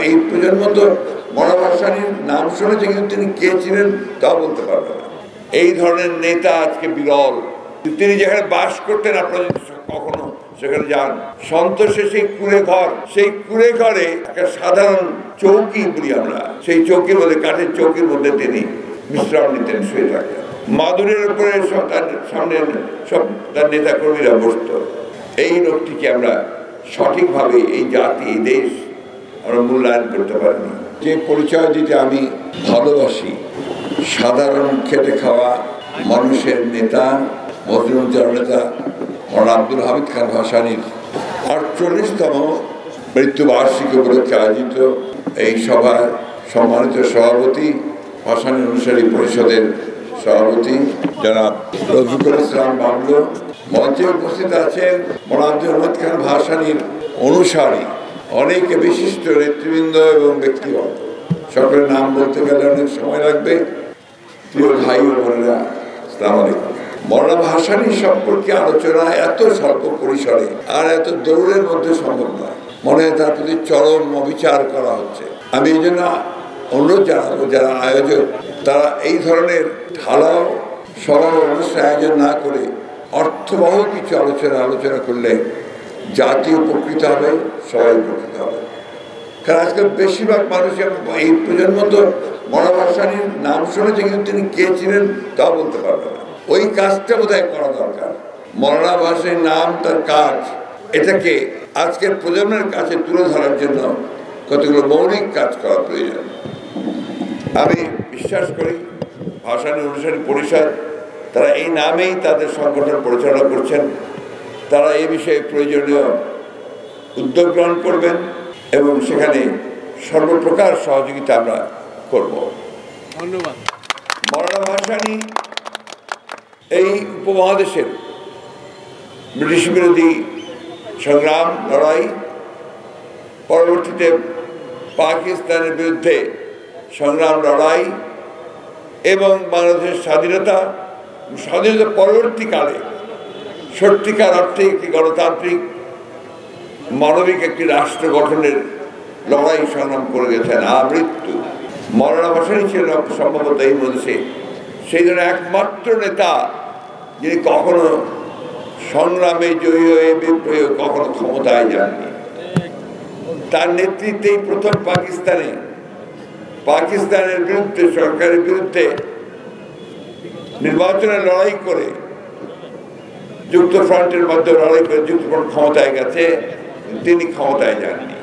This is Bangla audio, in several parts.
এই প্রজন্ম তো মওলানা ভাসানীর নাম শুনেছে, কিন্তু তিনি কে ছিলেন তাও বলতে পারবে না। এই ধরনের নেতা আজকে বিরল। তিনি যেখানে বাস করতেন, আপনারা কখনো সেখানে যান, সন্তোষে সেই কুড়ে ঘরে একটা সাধারণ চৌকি বলি আমরা, সেই চৌকির মধ্যে, কাঠের চৌকির মধ্যে তিনি বিশ্রাম নিতেন, শুয়ে থাকতেন। মাদুরের উপরে তার সামনে সব তার নেতা কর্মীরা বসত। এই লোকটিকে আমরা সঠিকভাবে এই জাতি, এই দেশ আমরা মূল্যায়ন করতে পারিনি। যে পরিচয় দিতে আমি ভালোবাসি, সাধারণ খেটে খাওয়া মানুষের নেতা, মজলুম জননেতা মওলানা আব্দুল হামিদ খান ভাসানীর ৪৮তম মৃত্যুবার্ষিকী উপলক্ষে আয়োজিত এই সভার সম্মানিত সভাপতি, ভাসানী অনুসারী পরিষদের সভাপতি জনাব রফিকুল ইসলাম বাবলু, মঞ্চে উপস্থিত আছেন মওলানা আব্দুল হামিদ খান ভাসানীর অনুসারী অনেক বিশিষ্ট নেতৃবৃন্দ এবং ব্যক্তিগণ। সকলের নাম বলতে গেলে অনেক সময় লাগবে। প্রিয় ভাই ও বোনেরা, আসসালামু আলাইকুম। মওলানা ভাসানী সম্পর্কে আলোচনা এত স্বল্প পরিসরে আর এত দৌড়ের মধ্যে সম্ভব নয়। মনে হয় তার প্রতি চরম অবিচার করা হচ্ছে। আমি এই জন্য অনুরোধ জানাবো, যারা আয়োজক তারা এই ধরনের ঢালাও সভা অনুষ্ঠান আয়োজন না করে অর্থবহ কিছু আলোচনা করলে জাতি উপকৃত হবে, সবাই উপকৃত হবে। কারণ আজকাল বেশিরভাগ মানুষ, এই প্রজন্ম তো মওলানা ভাসানীর নাম শুনেছে, কিন্তু তিনি কে ছিলেন তাও বলতে পারবে না। ওই কাজটা বোধহয় করা দরকার। মওলানা ভাসানীর নাম, তার কাজ, এটাকে আজকের প্রজন্মের কাছে তুলে ধরার জন্য কতগুলো মৌলিক কাজ করা প্রয়োজন। আমি বিশ্বাস করি ভাসানী অনুসারী পরিষদ তারা এই নামেই তাদের সংগঠন পরিচালনা করছেন। তারা এই বিষয়ে প্রয়োজনীয় উদ্যোগ গ্রহণ করবেন এবং সেখানে সর্বপ্রকার সহযোগিতা আমরা করব। ধন্যবাদ। মওলানা ভাসানী এই উপমহাদেশের ব্রিটিশ বিরোধী সংগ্রাম, লড়াই, পরবর্তীতে পাকিস্তানের বিরুদ্ধে সংগ্রাম, লড়াই এবং বাংলাদেশের স্বাধীনতা পরবর্তীকালে সত্যিকার অর্থে একটি গণতান্ত্রিক মানবিক একটি রাষ্ট্র গঠনের লড়াই সংগ্রাম করে গেছেন আমৃত্যু। মওলানা ভাসানী ছিলেন সম্ভবত এই মধ্যে সেই জন্য একমাত্র নেতা যিনি কখনো সংগ্রামে জয়ী হয়ে বিদ্রোহী কখনো ক্ষমতায় যাননি। তার নেতৃত্বেই প্রথম পাকিস্তানের বিরুদ্ধে, সরকারের বিরুদ্ধে নির্বাচনে লড়াই করে, যুক্তফ্রন্টের মধ্যে লড়াই করে যুক্তফ্রন্ট ক্ষমতায় গেছে, তিনি ক্ষমতায় যাননি।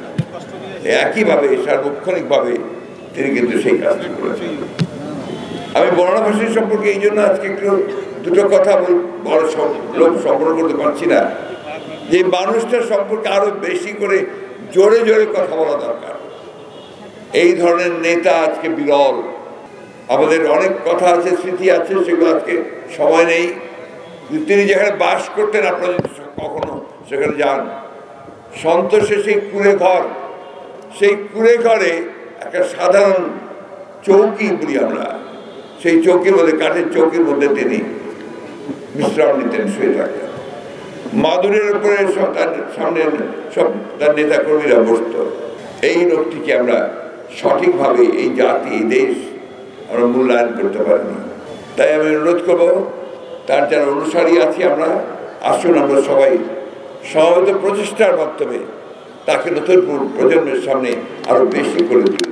একইভাবে সার্বক্ষণিকভাবে তিনি কিন্তু সেই কাজটি করেছেন। আমি মওলানা ভাসানী সম্পর্কে এই জন্য আজকে একটু দুটো কথা বড় লোক সম্পর্ক করতে পারছি না, যে মানুষটার সম্পর্কে আরো বেশি করে জোরে জোরে কথা বলা দরকার। এই ধরনের নেতা আজকে বিরল। আমাদের অনেক কথা আছে, স্মৃতি আছে, সেগুলো আজকে সময় নেই। তিনি যেখানে বাস করতেন, আপনারা কখনো সেখানে যান, সন্তোষে সেই কুড়ে ঘরে একটা সাধারণ চৌকি বলি আমরা, সেই চৌকির মধ্যে, কাঠের চৌকির মধ্যে তিনি বিশ্রাম নিতেন, শুয়ে থাকতেন। মাদুরের উপরে তার সামনে সব তার নেতা কর্মীরা বসত। এই লোকটিকে আমরা সঠিকভাবে এই জাতি, এই দেশ আমরা মূল্যায়ন করতে পারিনি। তাই আমি অনুরোধ করবো, তার যারা অনুসারী আছি আমরা, আসুন আমরা সবাই সমবেত প্রচেষ্টার মাধ্যমে তাকে নতুন প্রজন্মের সামনে আরো বেশি করে তুলি।